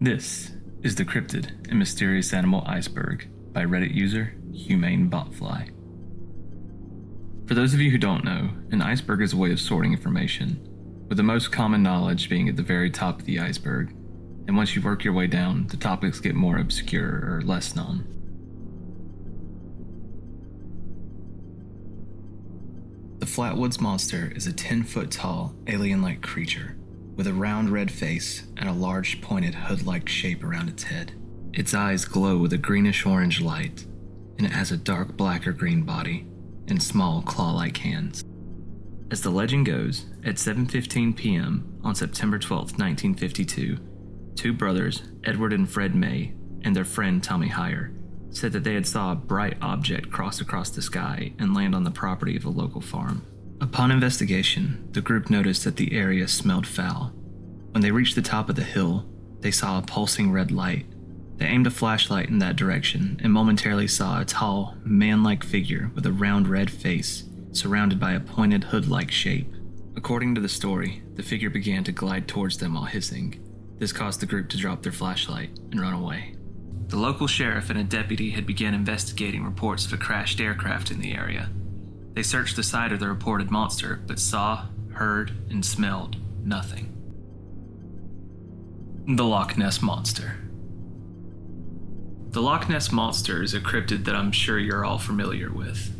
This is the cryptid and mysterious animal Iceberg by Reddit user Humane Botfly. For those of you who don't know, an iceberg is a way of sorting information, with the most common knowledge being at the very top of the iceberg, and once you work your way down, the topics get more obscure or less known. The Flatwoods Monster is a 10-foot tall, alien-like creature with a round red face and a large pointed hood-like shape around its head. Its eyes glow with a greenish-orange light, and it has a dark black or green body and small claw-like hands. As the legend goes, at 7:15 p.m. on September 12, 1952, two brothers, Edward and Fred May, and their friend Tommy Heyer, said that they had saw a bright object cross across the sky and land on the property of a local farm. Upon investigation, the group noticed that the area smelled foul. When they reached the top of the hill, they saw a pulsing red light. They aimed a flashlight in that direction and momentarily saw a tall, man-like figure with a round red face, surrounded by a pointed hood-like shape. According to the story, the figure began to glide towards them while hissing. This caused the group to drop their flashlight and run away. The local sheriff and a deputy had begun investigating reports of a crashed aircraft in the area. They searched the site of the reported monster, but saw, heard, and smelled nothing. The Loch Ness Monster. The Loch Ness Monster is a cryptid that I'm sure you're all familiar with.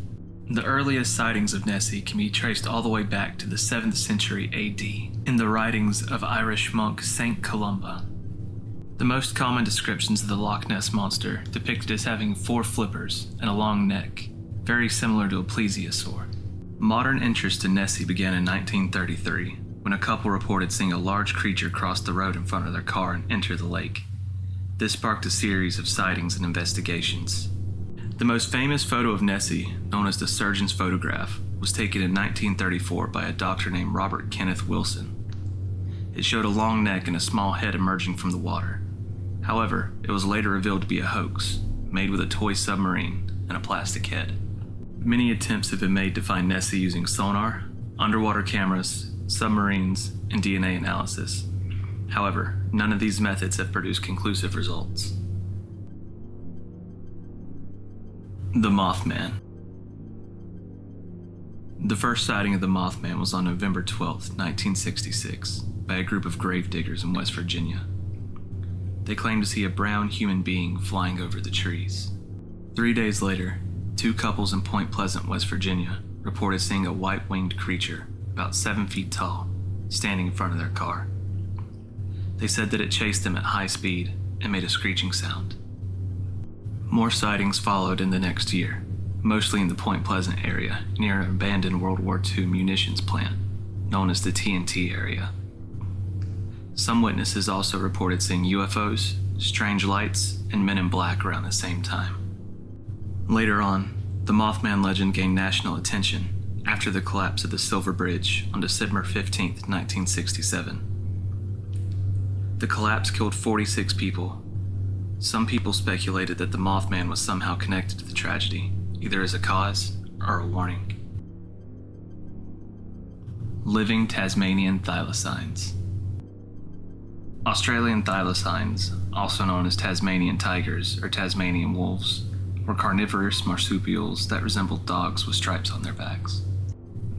The earliest sightings of Nessie can be traced all the way back to the 7th century AD in the writings of Irish monk Saint Columba. The most common descriptions of the Loch Ness Monster depict it as having 4 flippers and a long neck, very similar to a plesiosaur. Modern interest in Nessie began in 1933, when a couple reported seeing a large creature cross the road in front of their car and enter the lake. This sparked a series of sightings and investigations. The most famous photo of Nessie, known as the surgeon's photograph, was taken in 1934 by a doctor named Robert Kenneth Wilson. It showed a long neck and a small head emerging from the water. However, it was later revealed to be a hoax, made with a toy submarine and a plastic head. Many attempts have been made to find Nessie using sonar, underwater cameras, submarines, and DNA analysis. However, none of these methods have produced conclusive results. The Moth Man. The first sighting of the Moth Man was on November 12, 1966, by a group of grave diggers in West Virginia. They claimed to see a brown human being flying over the trees. 3 days later, 2 couples in Point Pleasant, West Virginia, reported seeing a white-winged creature, about 7 feet tall, standing in front of their car. They said that it chased them at high speed and made a screeching sound. More sightings followed in the next year, mostly in the Point Pleasant area, near an abandoned World War II munitions plant, known as the TNT area. Some witnesses also reported seeing UFOs, strange lights, and men in black around the same time. Later on, the Mothman legend gained national attention after the collapse of the Silver Bridge on December 15, 1967. The collapse killed 46 people. Some people speculated that the Mothman was somehow connected to the tragedy, either as a cause or a warning. Living Tasmanian thylacines. Australian thylacines, also known as Tasmanian tigers or Tasmanian wolves, were carnivorous marsupials that resembled dogs with stripes on their backs.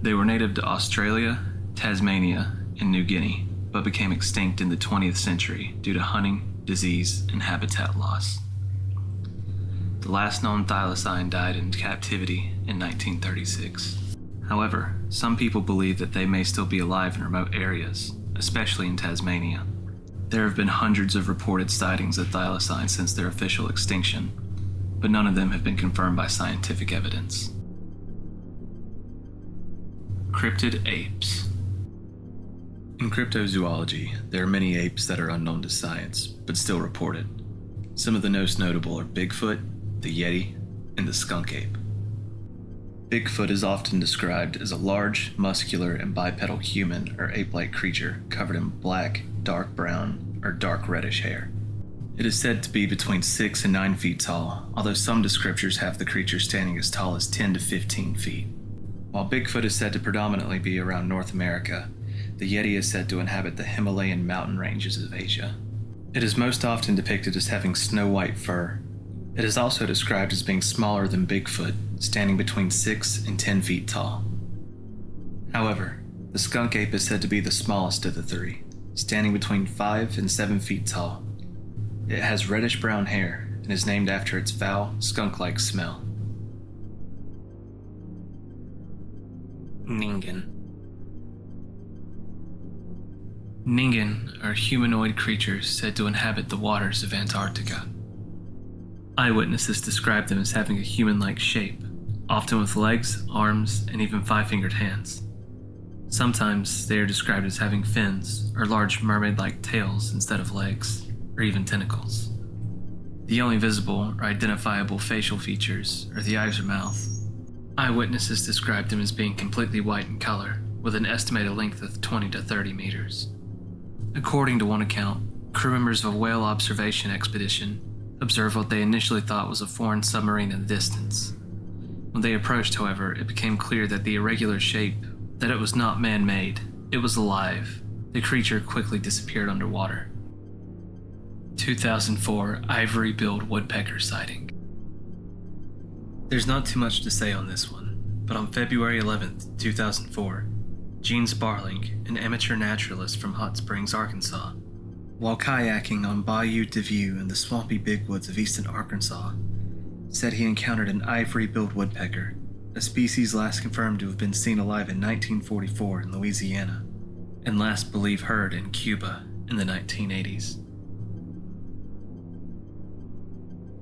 They were native to Australia, Tasmania, and New Guinea, but became extinct in the 20th century due to hunting, disease, and habitat loss. The last known thylacine died in captivity in 1936. However, some people believe that they may still be alive in remote areas, especially in Tasmania. There have been hundreds of reported sightings of thylacines since their official extinction, but none of them have been confirmed by scientific evidence. Cryptid Apes. In cryptozoology, there are many apes that are unknown to science, but still reported. Some of the most notable are Bigfoot, the Yeti, and the skunk ape. Bigfoot is often described as a large, muscular, and bipedal human or ape-like creature covered in black, dark brown, or dark reddish hair. It is said to be between 6 and 9 feet tall, although some descriptors have the creature standing as tall as 10 to 15 feet. While Bigfoot is said to predominantly be around North America, the Yeti is said to inhabit the Himalayan mountain ranges of Asia. It is most often depicted as having snow-white fur. It is also described as being smaller than Bigfoot, standing between 6 and 10 feet tall. However, the skunk ape is said to be the smallest of the three, standing between 5 and 7 feet tall. It has reddish-brown hair and is named after its foul, skunk-like smell. Ningan. Ningan are humanoid creatures said to inhabit the waters of Antarctica. Eyewitnesses describe them as having a human-like shape, often with legs, arms, and even 5-fingered hands. Sometimes they are described as having fins or large mermaid-like tails instead of legs, or even tentacles. The only visible or identifiable facial features are the eyes or mouth. Eyewitnesses described them as being completely white in color, with an estimated length of 20 to 30 meters. According to one account, crew members of a whale observation expedition observed what they initially thought was a foreign submarine in the distance. When they approached, however, it became clear that the irregular shape, that it was not man-made, it was alive. The creature quickly disappeared underwater. 2004 Ivory-billed woodpecker sighting. There's not too much to say on this one, but on February 11th, 2004, Gene Sparling, an amateur naturalist from Hot Springs, Arkansas, while kayaking on Bayou DeView in the swampy bigwoods of eastern Arkansas, said he encountered an ivory-billed woodpecker, a species last confirmed to have been seen alive in 1944 in Louisiana, and last believed heard in Cuba in the 1980s.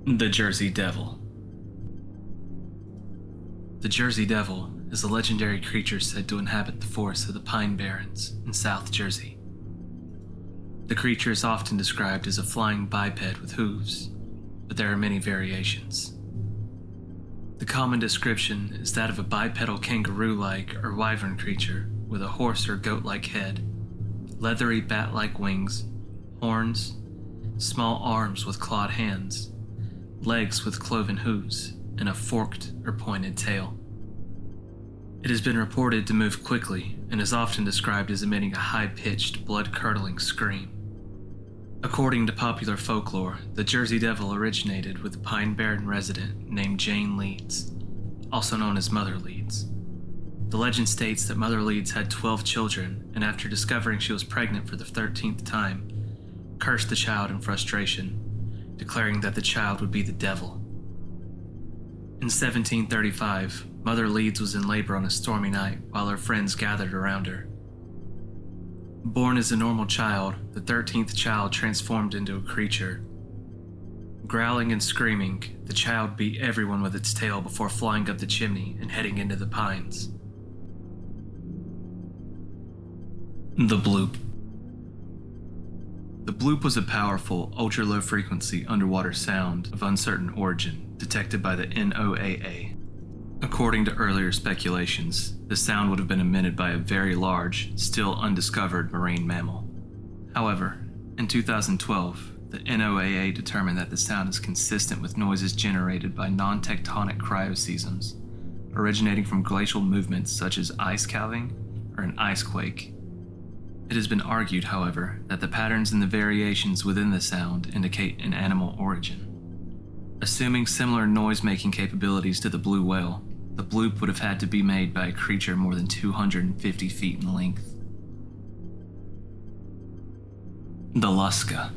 The Jersey Devil. The Jersey Devil is a legendary creature said to inhabit the forests of the Pine Barrens in South Jersey. The creature is often described as a flying biped with hooves, but there are many variations. The common description is that of a bipedal kangaroo-like or wyvern creature with a horse or goat-like head, leathery bat-like wings, horns, small arms with clawed hands, legs with cloven hooves, and a forked or pointed tail. It has been reported to move quickly and is often described as emitting a high-pitched, blood-curdling scream. According to popular folklore, the Jersey Devil originated with a Pine Barren resident named Jane Leeds, also known as Mother Leeds. The legend states that Mother Leeds had 12 children, and after discovering she was pregnant for the 13th time, cursed the child in frustration, declaring that the child would be the devil. In 1735, Mother Leeds was in labor on a stormy night while her friends gathered around her. Born as a normal child, the 13th child transformed into a creature. Growling and screaming, the child beat everyone with its tail before flying up the chimney and heading into the pines. The Bloop. The Bloop was a powerful, ultra-low frequency underwater sound of uncertain origin detected by the NOAA. According to earlier speculations, the sound would have been emitted by a very large, still undiscovered marine mammal. However, in 2012, the NOAA determined that the sound is consistent with noises generated by non-tectonic cryoseisms, originating from glacial movements such as ice calving or an ice quake. It has been argued, however, that the patterns and the variations within the sound indicate an animal origin. Assuming similar noise-making capabilities to the blue whale, the bloop would have had to be made by a creature more than 250 feet in length. The Luska.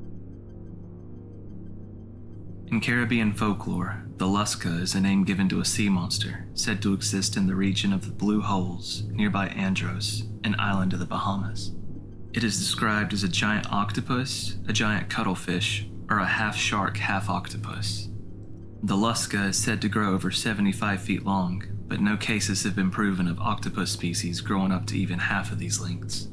In Caribbean folklore, the Luska is a name given to a sea monster said to exist in the region of the Blue Holes nearby Andros, an island of the Bahamas. It is described as a giant octopus, a giant cuttlefish, or a half-shark, half-octopus. The Luska is said to grow over 75 feet long, but no cases have been proven of octopus species growing up to even half of these lengths.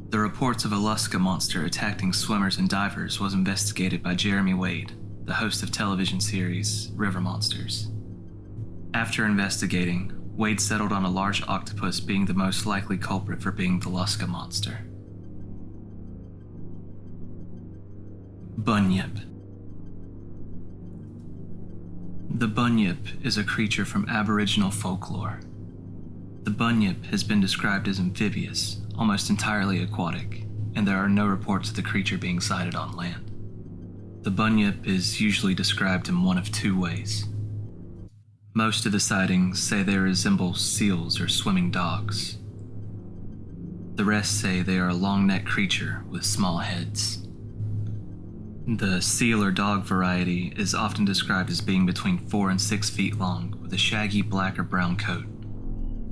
The reports of a Luska monster attacking swimmers and divers was investigated by Jeremy Wade, the host of television series River Monsters. After investigating, Wade settled on a large octopus being the most likely culprit for being the Luska monster. Bunyip. The Bunyip is a creature from Aboriginal folklore. The Bunyip has been described as amphibious, almost entirely aquatic, and there are no reports of the creature being sighted on land. The bunyip is usually described in one of two ways. Most of the sightings say they resemble seals or swimming dogs. The rest say they are a long-necked creature with small heads. The seal or dog variety is often described as being between 4 and 6 feet long with a shaggy black or brown coat.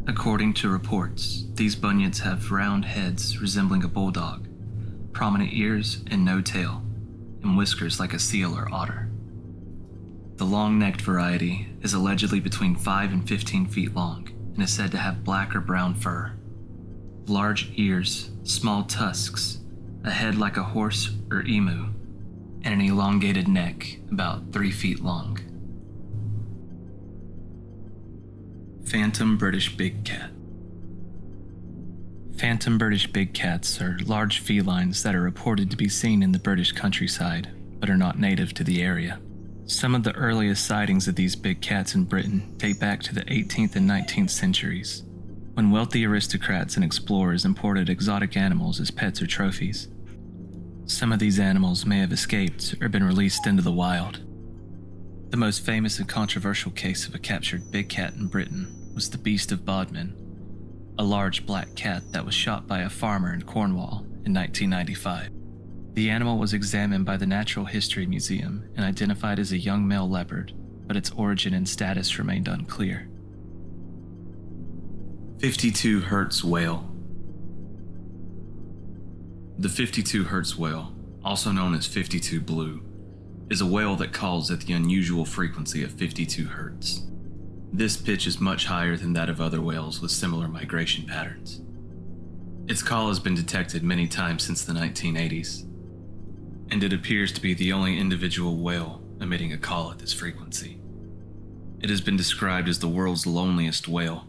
According to reports, these bunyips have round heads resembling a bulldog, prominent ears and no tail, and whiskers like a seal or otter. The long-necked variety is allegedly between 5 and 15 feet long and is said to have black or brown fur, large ears, small tusks, a head like a horse or emu, and an elongated neck about 3 feet long. Phantom British Big Cat. Phantom British big cats are large felines that are reported to be seen in the British countryside, but are not native to the area. Some of the earliest sightings of these big cats in Britain date back to the 18th and 19th centuries, when wealthy aristocrats and explorers imported exotic animals as pets or trophies. Some of these animals may have escaped or been released into the wild. The most famous and controversial case of a captured big cat in Britain was the Beast of Zevon, a large black cat that was shot by a farmer in Cornwall in 1995. The animal was examined by the Natural History Museum and identified as a young male leopard, but its origin and status remained unclear. 52 Hertz whale. The 52 Hertz whale, also known as 52 blue, is a whale that calls at the unusual frequency of 52 Hertz. This pitch is much higher than that of other whales with similar migration patterns. Its call has been detected many times since the 1980s, and it appears to be the only individual whale emitting a call at this frequency. It has been described as the world's loneliest whale,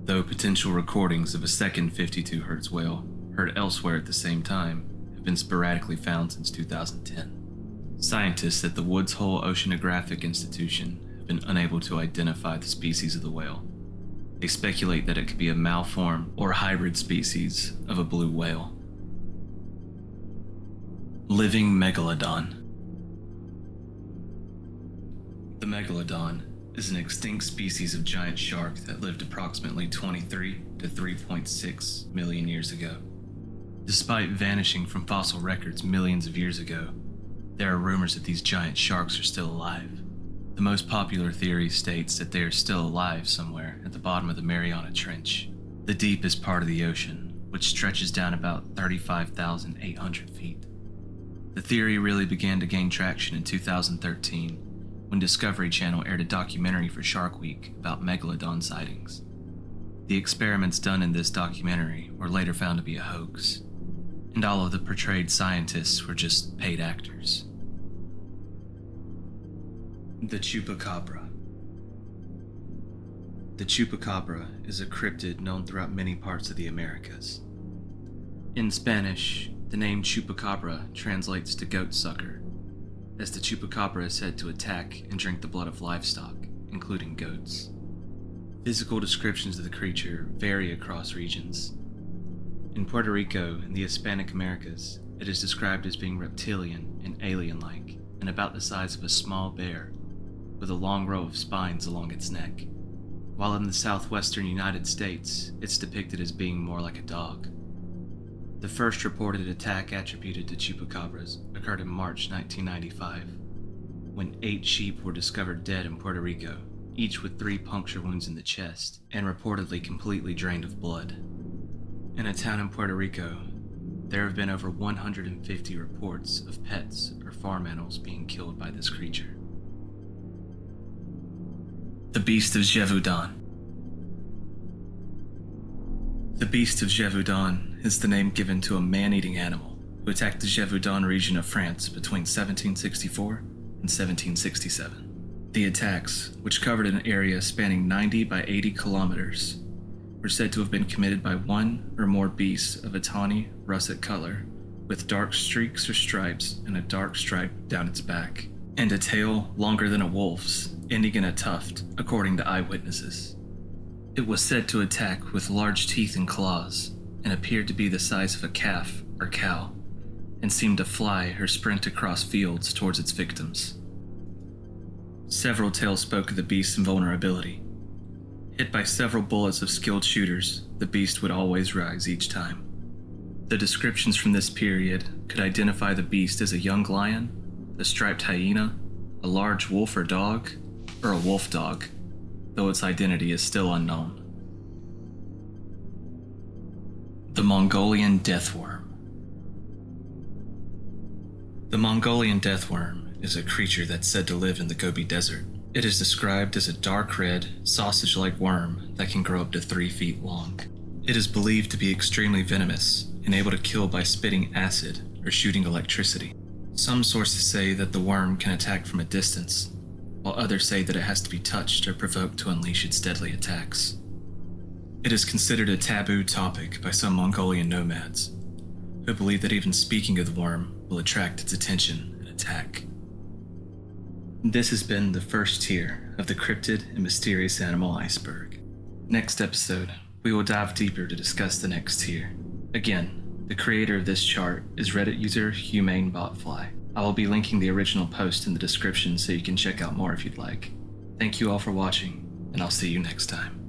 though potential recordings of a second 52 Hertz whale heard elsewhere at the same time have been sporadically found since 2010. Scientists at the Woods Hole Oceanographic Institution have been unable to identify the species of the whale. They speculate that it could be a malformed or hybrid species of a blue whale. Living Megalodon. The Megalodon is an extinct species of giant shark that lived approximately 23 to 3.6 million years ago. Despite vanishing from fossil records millions of years ago, there are rumors that these giant sharks are still alive. The most popular theory states that they are still alive somewhere at the bottom of the Mariana Trench, the deepest part of the ocean, which stretches down about 35,800 feet. The theory really began to gain traction in 2013, when Discovery Channel aired a documentary for Shark Week about Megalodon sightings. The experiments done in this documentary were later found to be a hoax, and all of the portrayed scientists were just paid actors. The Chupaca. The Chupaca is a cryptid known throughout many parts of the Americas. In Spanish, the name Chupacabra translates to goat sucker, as the Chupacabra is said to attack and drink the blood of livestock, including goats. Physical descriptions of the creature vary across regions. In Puerto Rico and the Hispanic Americas, it is described as being reptilian and alien-like, and about the size of a small bear, with a long row of spines along its neck. While in the southwestern United States, it's depicted as being more like a dog. The first reported attack attributed to chupacabras occurred in March 1995, when 8 sheep were discovered dead in Puerto Rico, each with 3 puncture wounds in the chest, and reportedly completely drained of blood. In a town in Puerto Rico, there have been over 150 reports of pets or farm animals being killed by this creature. The Beast of Zevon. The Beast of Zevon is the name given to a man-eating animal who attacked the Gévaudan region of France between 1764 and 1767. The attacks, which covered an area spanning 90 by 80 kilometers, were said to have been committed by one or more beasts of a tawny, russet color, with dark streaks or stripes and a dark stripe down its back, and a tail longer than a wolf's, ending in a tuft, according to eyewitnesses. It was said to attack with large teeth and claws, and appeared to be the size of a calf or cow, and seemed to fly or sprint across fields towards its victims. Several tales spoke of the beast's invulnerability. Hit by several bullets of skilled shooters, the beast would always rise each time. The descriptions from this period could identify the beast as a young lion, a striped hyena, a large wolf or dog, or a wolf dog, though its identity is still unknown. The Mongolian Deathworm. The Mongolian Deathworm is a creature that's said to live in the Gobi Desert. It is described as a dark red, sausage-like worm that can grow up to 3 feet long. It is believed to be extremely venomous and able to kill by spitting acid or shooting electricity. Some sources say that the worm can attack from a distance, while others say that it has to be touched or provoked to unleash its deadly attacks. It is considered a taboo topic by some Mongolian nomads, who believe that even speaking of the worm will attract its attention and attack. This has been the first tier of the cryptid and mysterious animal Iceberg. Next episode, we will dive deeper to discuss the next tier. Again, the creator of this chart is Reddit user HumaneBotFly. I will be linking the original post in the description so you can check out more if you'd like. Thank you all for watching, and I'll see you next time.